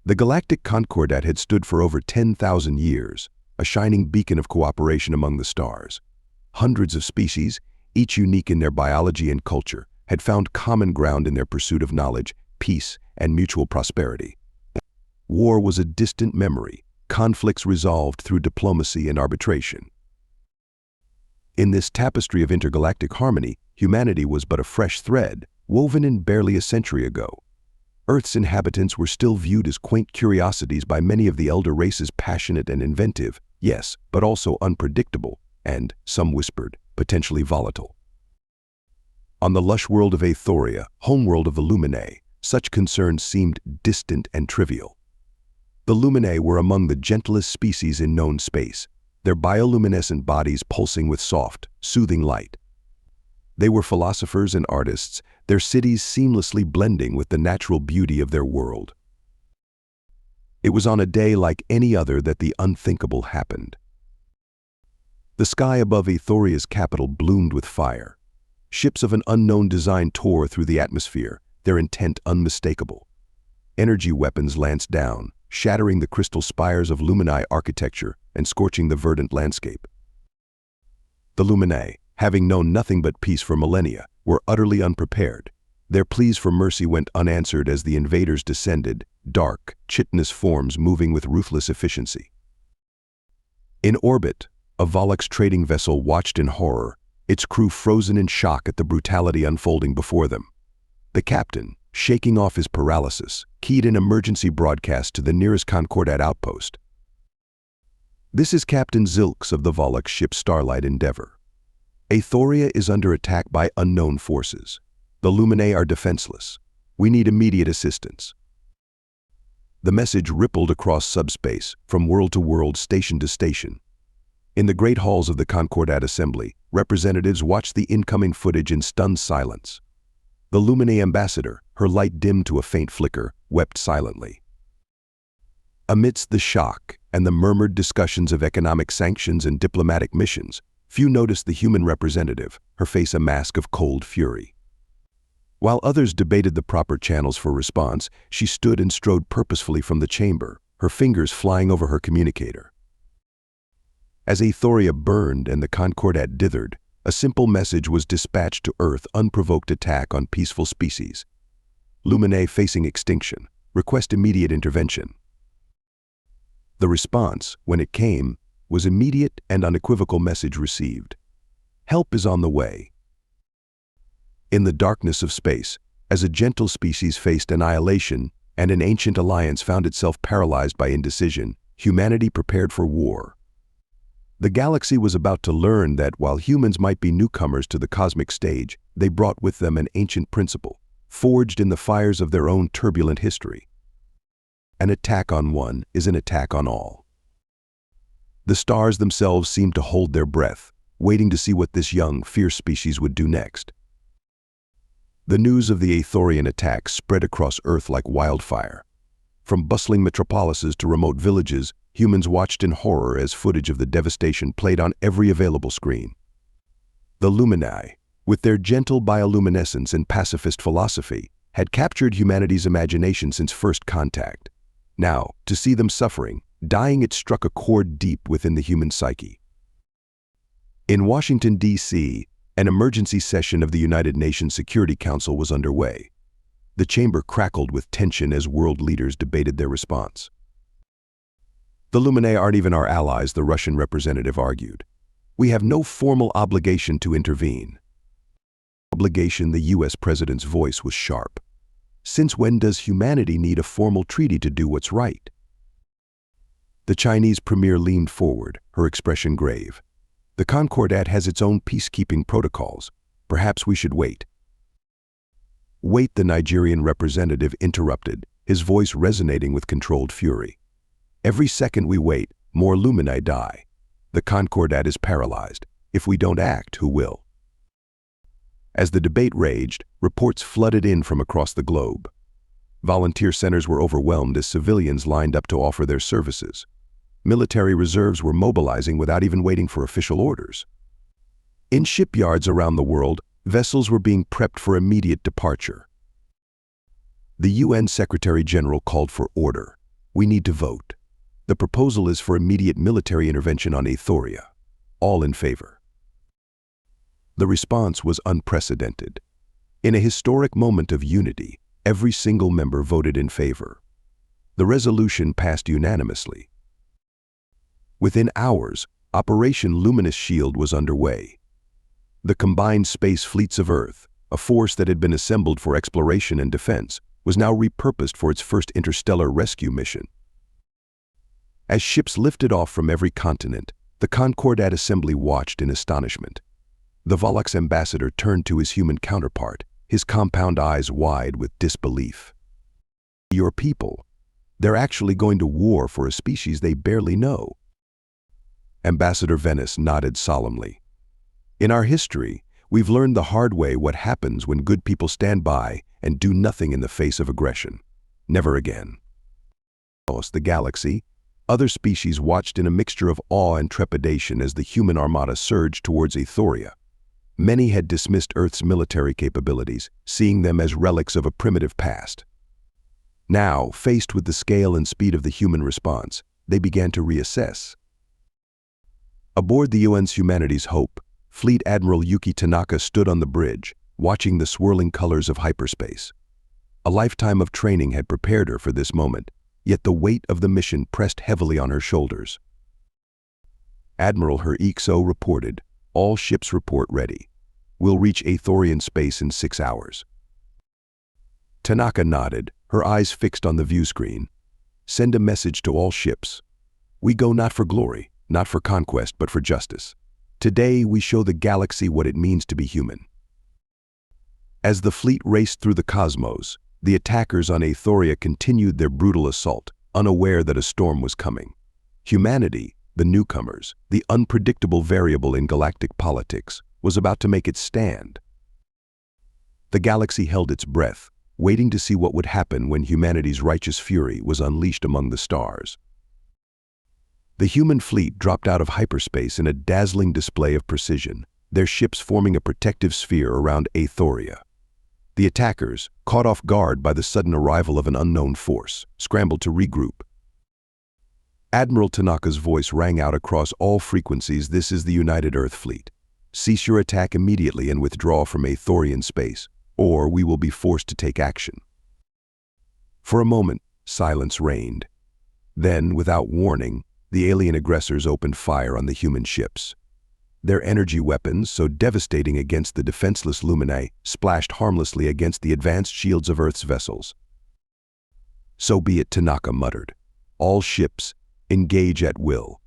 The Galactic Concordat had stood for over 10,000 years, a shining beacon of cooperation among the stars. Hundreds of species, each unique in their biology and culture, had found common ground in their pursuit of knowledge, peace, and mutual prosperity. War was a distant memory, conflicts resolved through diplomacy and arbitration. In this tapestry of intergalactic harmony, humanity was but a fresh thread, woven in barely a century ago. Earth's inhabitants were still viewed as quaint curiosities by many of the elder races, passionate and inventive, yes, but also unpredictable, and, some whispered, potentially volatile. On the lush world of Aoria, homeworld of the Luminae, such concerns seemed distant and trivial. The Luminae were among the gentlest species in known space, their bioluminescent bodies pulsing with soft, soothing light. They were philosophers and artists, their cities seamlessly blending with the natural beauty of their world. It was on a day like any other that the unthinkable happened. The sky above Aothoria's capital bloomed with fire. Ships of an unknown design tore through the atmosphere, their intent unmistakable. Energy weapons lanced down, shattering the crystal spires of Luminae architecture and scorching the verdant landscape. The Luminae, having known nothing but peace for millennia, were utterly unprepared. Their pleas for mercy went unanswered as the invaders descended, dark, chitinous forms moving with ruthless efficiency. In orbit, a Volux trading vessel watched in horror, its crew frozen in shock at the brutality unfolding before them. The captain, shaking off his paralysis, keyed an emergency broadcast to the nearest Concordat outpost. "This is Captain Zilks of the Volux ship Starlight Endeavor. Aoria is under attack by unknown forces. The Luminae are defenseless. We need immediate assistance." The message rippled across subspace, from world to world, station to station. In the great halls of the Concordat Assembly, representatives watched the incoming footage in stunned silence. The Luminae ambassador, her light dimmed to a faint flicker, wept silently. Amidst the shock and the murmured discussions of economic sanctions and diplomatic missions, few noticed the human representative, her face a mask of cold fury. While others debated the proper channels for response, she stood and strode purposefully from the chamber, her fingers flying over her communicator. As Aoria burned and the Concordat dithered, a simple message was dispatched to Earth: unprovoked attack on peaceful species. Luminae facing extinction. Request immediate intervention. The response, when it came, was immediate and unequivocal. Message received. Help is on the way. In the darkness of space, as a gentle species faced annihilation and an ancient alliance found itself paralyzed by indecision, humanity prepared for war. The galaxy was about to learn that while humans might be newcomers to the cosmic stage, they brought with them an ancient principle, forged in the fires of their own turbulent history. An attack on one is an attack on all. The stars themselves seemed to hold their breath, waiting to see what this young, fierce species would do next. The news of the Aothorian attack spread across Earth like wildfire. From bustling metropolises to remote villages, humans watched in horror as footage of the devastation played on every available screen. The Luminae, with their gentle bioluminescence and pacifist philosophy, had captured humanity's imagination since first contact. Now, to see them suffering, dying, it struck a chord deep within the human psyche. In Washington, D.C., an emergency session of the United Nations Security Council was underway. The chamber crackled with tension as world leaders debated their response. "The Luminae aren't even our allies," the Russian representative argued. "We have no formal obligation to intervene." Obligation, the U.S. president's voice was sharp. Since when does humanity need a formal treaty to do what's right? The Chinese premier leaned forward, her expression grave. "The Concordat has its own peacekeeping protocols. Perhaps we should wait." "Wait," the Nigerian representative interrupted, his voice resonating with controlled fury. "Every second we wait, more Luminae die. The Concordat is paralyzed. If we don't act, who will?" As the debate raged, reports flooded in from across the globe. Volunteer centers were overwhelmed as civilians lined up to offer their services. Military reserves were mobilizing without even waiting for official orders. In shipyards around the world, vessels were being prepped for immediate departure. The UN Secretary-General called for order. We need to vote. The proposal is for immediate military intervention on Aoria. All in favor. The response was unprecedented. In a historic moment of unity, every single member voted in favor. The resolution passed unanimously. Within hours, Operation Luminous Shield was underway. The combined space fleets of Earth, a force that had been assembled for exploration and defense, was now repurposed for its first interstellar rescue mission. As ships lifted off from every continent, the Concordat assembly watched in astonishment. The Volok's ambassador turned to his human counterpart, his compound eyes wide with disbelief. Your people, they're actually going to war for a species they barely know. Ambassador Venice nodded solemnly. In our history, we've learned the hard way what happens when good people stand by and do nothing in the face of aggression. Never again. Across the galaxy, other species watched in a mixture of awe and trepidation as the Human Armada surged towards Aoria. Many had dismissed Earth's military capabilities, seeing them as relics of a primitive past. Now, faced with the scale and speed of the human response, they began to reassess. Aboard the UN's Humanity's Hope, Fleet Admiral Yuki Tanaka stood on the bridge, watching the swirling colors of hyperspace. A lifetime of training had prepared her for this moment, yet the weight of the mission pressed heavily on her shoulders. Admiral, her EXO reported, "All ships report ready. We'll reach Aothorian space in 6 hours." Tanaka nodded, her eyes fixed on the view screen. "Send a message to all ships. We go not for glory, not for conquest, but for justice. Today we show the galaxy what it means to be human." As the fleet raced through the cosmos, the attackers on Aoria continued their brutal assault, unaware that a storm was coming. Humanity, the newcomers, the unpredictable variable in galactic politics, was about to make its stand. The galaxy held its breath, waiting to see what would happen when humanity's righteous fury was unleashed among the stars. The human fleet dropped out of hyperspace in a dazzling display of precision, their ships forming a protective sphere around Aoria. The attackers, caught off guard by the sudden arrival of an unknown force, scrambled to regroup. Admiral Tanaka's voice rang out across all frequencies. "This is the United Earth Fleet. Cease your attack immediately and withdraw from Aothorian space, or we will be forced to take action." For a moment, silence reigned. Then, without warning, the alien aggressors opened fire on the human ships. Their energy weapons, so devastating against the defenseless Luminae, splashed harmlessly against the advanced shields of Earth's vessels. "So be it," Tanaka muttered. "All ships, engage at will.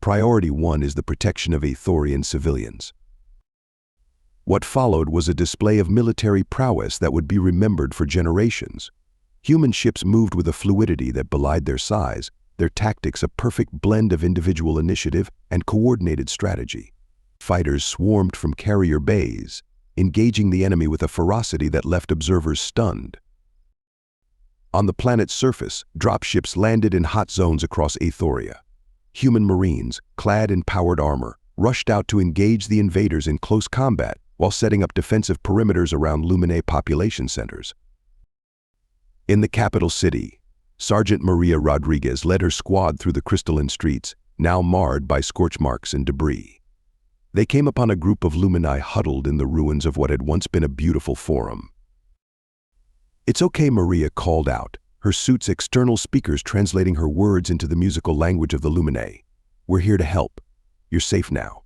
Priority 1 is the protection of Aothorian civilians." What followed was a display of military prowess that would be remembered for generations. Human ships moved with a fluidity that belied their size, their tactics a perfect blend of individual initiative and coordinated strategy. Fighters swarmed from carrier bays, engaging the enemy with a ferocity that left observers stunned. On the planet's surface, dropships landed in hot zones across Aoria. Human marines, clad in powered armor, rushed out to engage the invaders in close combat while setting up defensive perimeters around Luminae population centers. In the capital city, Sergeant Maria Rodriguez led her squad through the crystalline streets, now marred by scorch marks and debris. They came upon a group of Luminae huddled in the ruins of what had once been a beautiful forum. "It's okay," Maria called out, her suit's external speakers translating her words into the musical language of the Luminae. "We're here to help. You're safe now."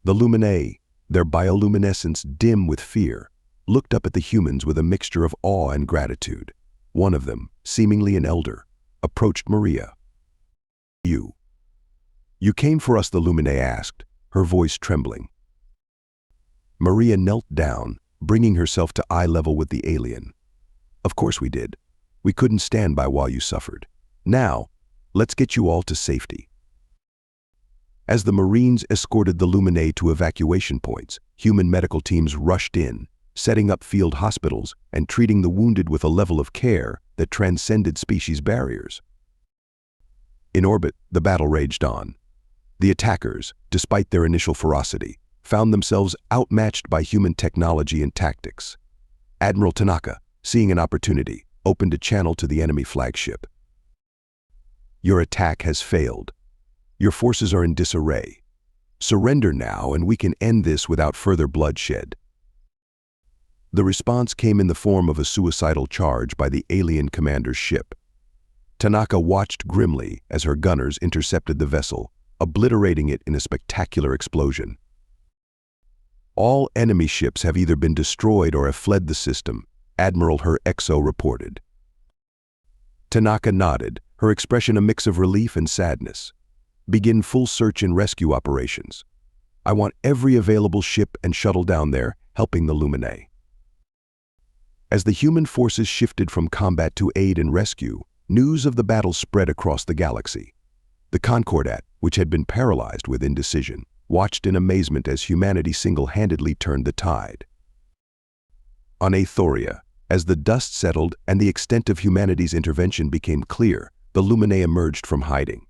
The Luminae, their bioluminescence dim with fear, looked up at the humans with a mixture of awe and gratitude. One of them, seemingly an elder, approached Maria. You came for us?" the Luminae asked, her voice trembling. Maria knelt down, bringing herself to eye level with the alien. "Of course we did. We couldn't stand by while you suffered. Now, let's get you all to safety." As the Marines escorted the Luminae to evacuation points, human medical teams rushed in, setting up field hospitals and treating the wounded with a level of care that transcended species barriers. In orbit, the battle raged on. The attackers, despite their initial ferocity, found themselves outmatched by human technology and tactics. Admiral Tanaka, seeing an opportunity, opened a channel to the enemy flagship. Your attack has failed. Your forces are in disarray. Surrender now, and we can end this without further bloodshed." The response came in the form of a suicidal charge by the alien commander's ship. Tanaka watched grimly as her gunners intercepted the vessel, obliterating it in a spectacular explosion. "All enemy ships have either been destroyed or have fled the system," Admiral Her Exo reported. Tanaka nodded, her expression a mix of relief and sadness. "Begin full search and rescue operations. I want every available ship and shuttle down there, helping the Luminae." As the human forces shifted from combat to aid and rescue, news of the battle spread across the galaxy. The Concordat, which had been paralyzed with indecision, watched in amazement as humanity single-handedly turned the tide. On Aoria, as the dust settled and the extent of humanity's intervention became clear, the Luminae emerged from hiding.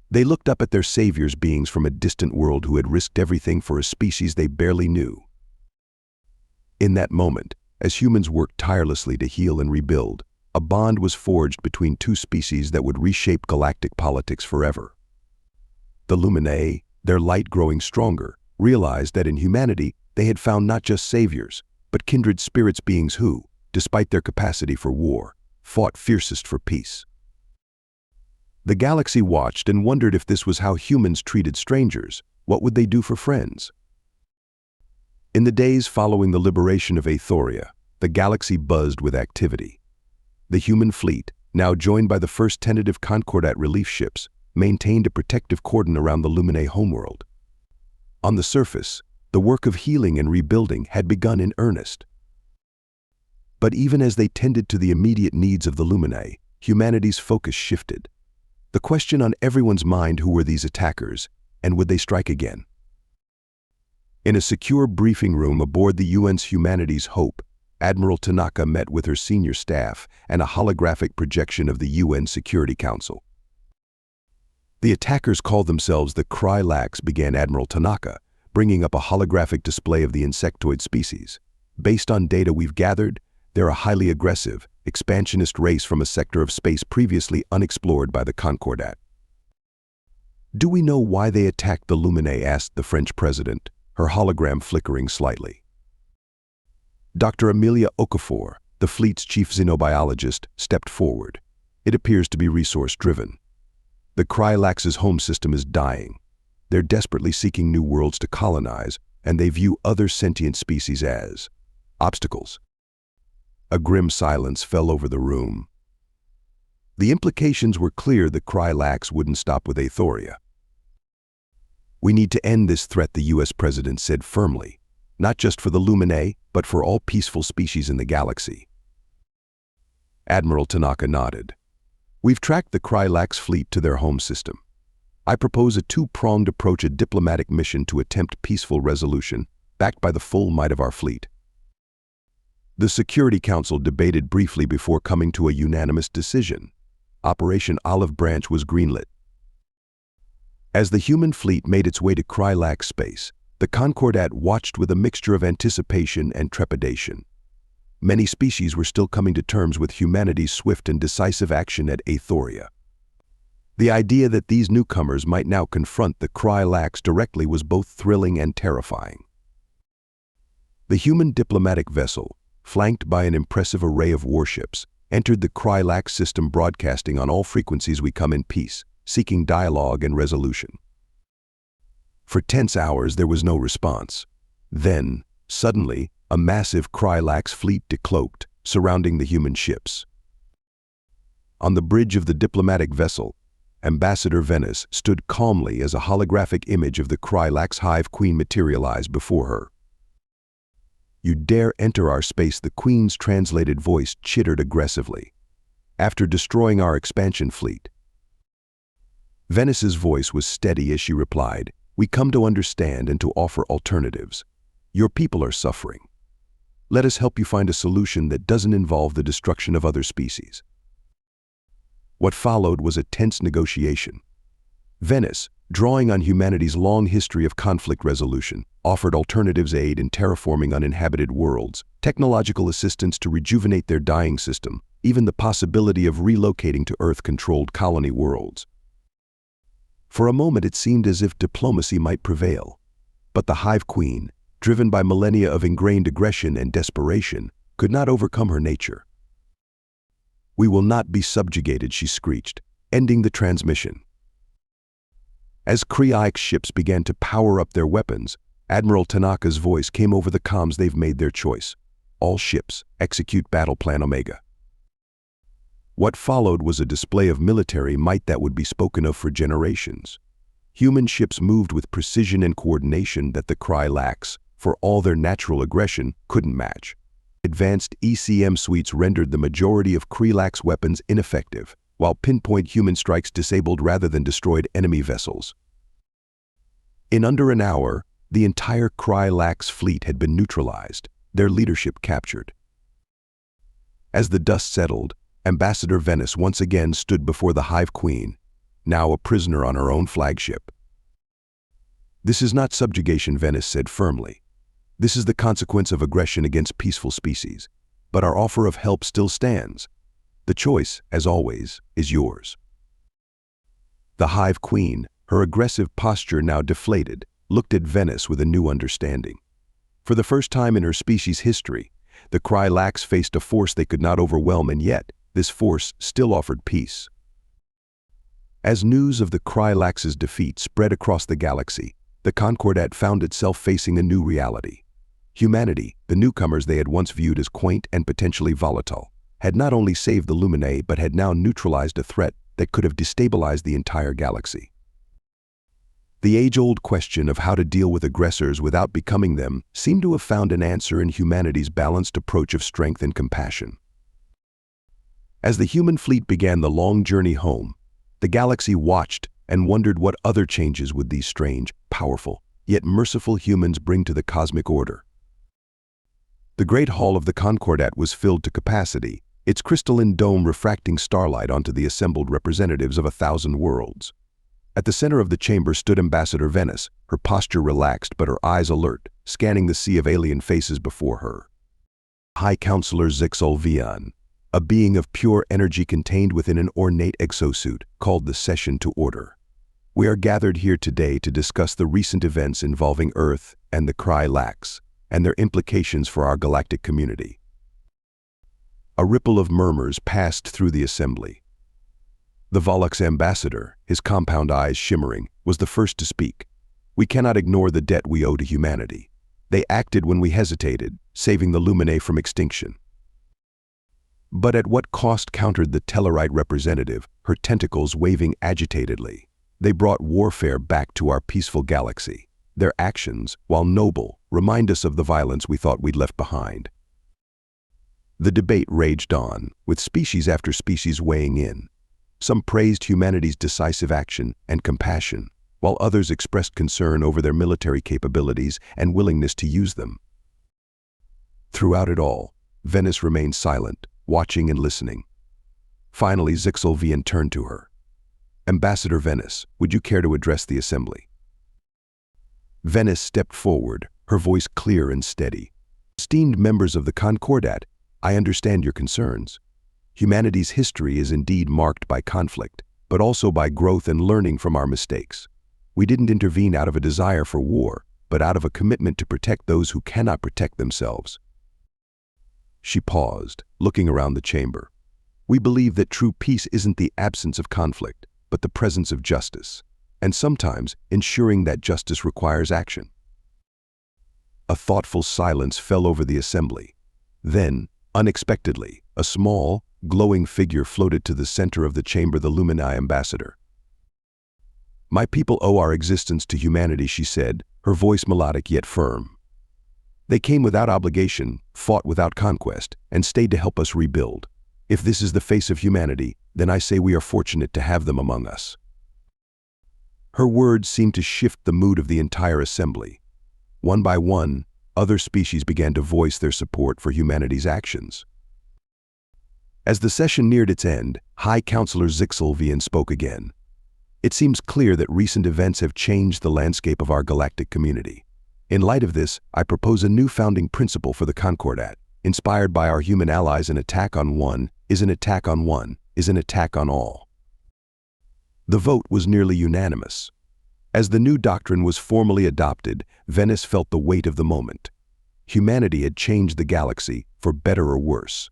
They looked up at their saviors, beings from a distant world who had risked everything for a species they barely knew. In that moment, as humans worked tirelessly to heal and rebuild, a bond was forged between two species that would reshape galactic politics forever. The Luminae, their light growing stronger, realized that in humanity they had found not just saviors, but kindred spirits, beings who, despite their capacity for war, fought fiercest for peace. The galaxy watched and wondered if this was how humans treated strangers. What would they do for friends? In the days following the liberation of Aoria, the galaxy buzzed with activity. The human fleet, now joined by the first tentative Concordat relief ships, maintained a protective cordon around the Luminae homeworld. On the surface, the work of healing and rebuilding had begun in earnest. But even as they tended to the immediate needs of the Luminae, humanity's focus shifted. The question on everyone's mind: who were these attackers, and would they strike again? In a secure briefing room aboard the UN's Humanity's Hope, Admiral Tanaka met with her senior staff and a holographic projection of the UN Security Council. "The attackers call themselves the Kryx," began Admiral Tanaka, bringing up a holographic display of the insectoid species. "Based on data we've gathered, they're a highly aggressive, expansionist race from a sector of space previously unexplored by the Concordat." "Do we know why they attacked the Luminae?" asked the French president, her hologram flickering slightly. Dr. Amelia Okafor, the fleet's chief xenobiologist, stepped forward. "It appears to be resource-driven. The Kryx's home system is dying. They're desperately seeking new worlds to colonize, and they view other sentient species as obstacles." A grim silence fell over the room. The implications were clear. The Kryx wouldn't stop with Aoria. "We need to end this threat," the U.S. president said firmly, "not just for the Luminae, but for all peaceful species in the galaxy." Admiral Tanaka nodded. "We've tracked the Kryx fleet to their home system. I propose a two-pronged approach: a diplomatic mission to attempt peaceful resolution, backed by the full might of our fleet." The Security Council debated briefly before coming to a unanimous decision. Operation Olive Branch was greenlit. As the human fleet made its way to Kryx space, the Concordat watched with a mixture of anticipation and trepidation. Many species were still coming to terms with humanity's swift and decisive action at Aoria. The idea that these newcomers might now confront the Kryx directly was both thrilling and terrifying. The human diplomatic vessel, flanked by an impressive array of warships, entered the Kryx system, broadcasting on all frequencies, "We come in peace, seeking dialogue and resolution." For tense hours there was no response. Then, suddenly, a massive Kryx fleet decloaked, surrounding the human ships. On the bridge of the diplomatic vessel, Ambassador Venice stood calmly as a holographic image of the Kryx Hive Queen materialized before her. "You dare enter our space," the Queen's translated voice chittered aggressively, "after destroying our expansion fleet." Venice's voice was steady as she replied, "We come to understand and to offer alternatives. Your people are suffering. Let us help you find a solution that doesn't involve the destruction of other species." What followed was a tense negotiation. Venice, drawing on humanity's long history of conflict resolution, offered alternatives: aid in terraforming uninhabited worlds, technological assistance to rejuvenate their dying system, even the possibility of relocating to Earth-controlled colony worlds. For a moment it seemed as if diplomacy might prevail. But the Hive Queen, driven by millennia of ingrained aggression and desperation, could not overcome her nature. "We will not be subjugated," she screeched, ending the transmission. As HYF ships began to power up their weapons, Admiral Tanaka's voice came over the comms. "They've made their choice. All ships, execute Battle Plan Omega." What followed was a display of military might that would be spoken of for generations. Human ships moved with precision and coordination that the Kryx, for all their natural aggression, couldn't match. Advanced ECM suites rendered the majority of Kryx weapons ineffective, while pinpoint human strikes disabled rather than destroyed enemy vessels. In under an hour, the entire Kryx fleet had been neutralized, their leadership captured. As the dust settled, Ambassador Venice once again stood before the Hive Queen, now a prisoner on her own flagship. "This is not subjugation," Venice said firmly. "This is the consequence of aggression against peaceful species. But our offer of help still stands. The choice, as always, is yours." The Hive Queen, her aggressive posture now deflated, looked at Venice with a new understanding. For the first time in her species' history, the Kryx faced a force they could not overwhelm, and yet this force still offered peace. As news of the Kryx's defeat spread across the galaxy, the Concordat found itself facing a new reality. Humanity, the newcomers they had once viewed as quaint and potentially volatile, had not only saved the Luminae but had now neutralized a threat that could have destabilized the entire galaxy. The age-old question of how to deal with aggressors without becoming them seemed to have found an answer in humanity's balanced approach of strength and compassion. As the human fleet began the long journey home, the galaxy watched and wondered what other changes would these strange, powerful, yet merciful humans bring to the cosmic order. The great hall of the Concordat was filled to capacity, its crystalline dome refracting starlight onto the assembled representatives of 1,000 worlds. At the center of the chamber stood Ambassador Venice, her posture relaxed but her eyes alert, scanning the sea of alien faces before her. High Counselor Zixolvian, a being of pure energy contained within an ornate exosuit, called the session to order. "We are gathered here today to discuss the recent events involving Earth and the Kryx, and their implications for our galactic community." A ripple of murmurs passed through the assembly. The Volux ambassador, his compound eyes shimmering, was the first to speak. "We cannot ignore the debt we owe to humanity. They acted when we hesitated, saving the Luminae from extinction." "But at what cost?" countered the Tellarite representative, her tentacles waving agitatedly. "They brought warfare back to our peaceful galaxy. Their actions, while noble, remind us of the violence we thought we'd left behind." The debate raged on, with species after species weighing in. Some praised humanity's decisive action and compassion, while others expressed concern over their military capabilities and willingness to use them. Throughout it all, Venice remained silent, watching and listening. Finally, Zixolvian turned to her. "Ambassador Venice, would you care to address the assembly?" Venice stepped forward, her voice clear and steady. "Esteemed members of the Concordat, I understand your concerns. Humanity's history is indeed marked by conflict, but also by growth and learning from our mistakes. We didn't intervene out of a desire for war, but out of a commitment to protect those who cannot protect themselves." She paused, looking around the chamber. "We believe that true peace isn't the absence of conflict, but the presence of justice, and sometimes ensuring that justice requires action." A thoughtful silence fell over the assembly. Then, unexpectedly, a small, glowing figure floated to the center of the chamber, the Luminae ambassador. "My people owe our existence to humanity," she said, her voice melodic yet firm. "They came without obligation, fought without conquest, and stayed to help us rebuild. If this is the face of humanity, then I say we are fortunate to have them among us." Her words seemed to shift the mood of the entire assembly. One by one, other species began to voice their support for humanity's actions. As the session neared its end, High Counselor Zixolvian spoke again. "It seems clear that recent events have changed the landscape of our galactic community. In light of this, I propose a new founding principle for the Concordat, inspired by our human allies: an attack on one is an attack on one is an attack on all." The vote was nearly unanimous. As the new doctrine was formally adopted, Venice felt the weight of the moment. Humanity had changed the galaxy, for better or worse.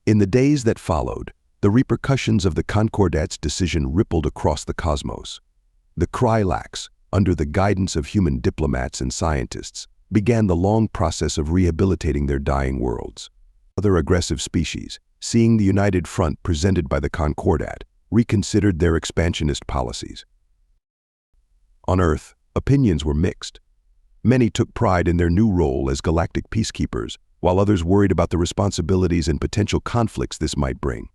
In the days that followed, the repercussions of the Concordat's decision rippled across the cosmos. The Krylax, under the guidance of human diplomats and scientists, began the long process of rehabilitating their dying worlds. Other aggressive species, seeing the united front presented by the Concordat, reconsidered their expansionist policies. On Earth, opinions were mixed. Many took pride in their new role as galactic peacekeepers, while others worried about the responsibilities and potential conflicts this might bring.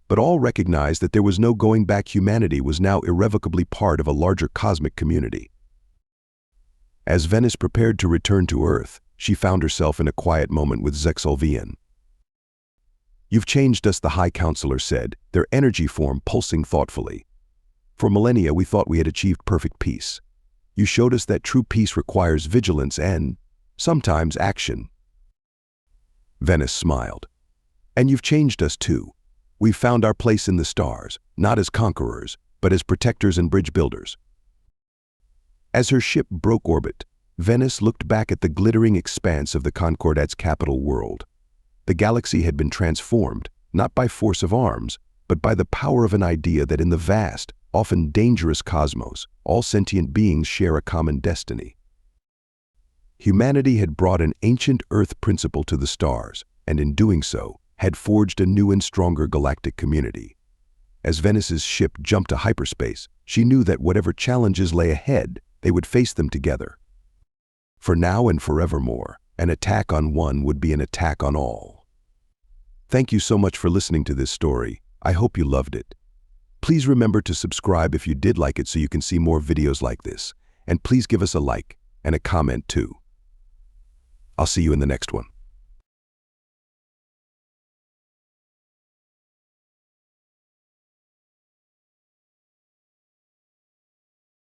But all recognized that there was no going back. Humanity was now irrevocably part of a larger cosmic community. As Venice prepared to return to Earth, she found herself in a quiet moment with Zexalvian. "You've changed us," the High Counselor said, their energy form pulsing thoughtfully. "For millennia we thought we had achieved perfect peace. You showed us that true peace requires vigilance and, sometimes, action." Venice smiled. "And you've changed us too. We've found our place in the stars, not as conquerors, but as protectors and bridge builders." As her ship broke orbit, Venice looked back at the glittering expanse of the Concordat's capital world. The galaxy had been transformed, not by force of arms, but by the power of an idea that in the vast, often dangerous cosmos, all sentient beings share a common destiny. Humanity had brought an ancient Earth principle to the stars, and in doing so, had forged a new and stronger galactic community. As Venice's ship jumped to hyperspace, she knew that whatever challenges lay ahead, they would face them together. For now and forevermore, an attack on one would be an attack on all. Thank you so much for listening to this story. I hope you loved it. Please remember to subscribe if you did like it so you can see more videos like this. And please give us a like and a comment too. I'll see you in the next one.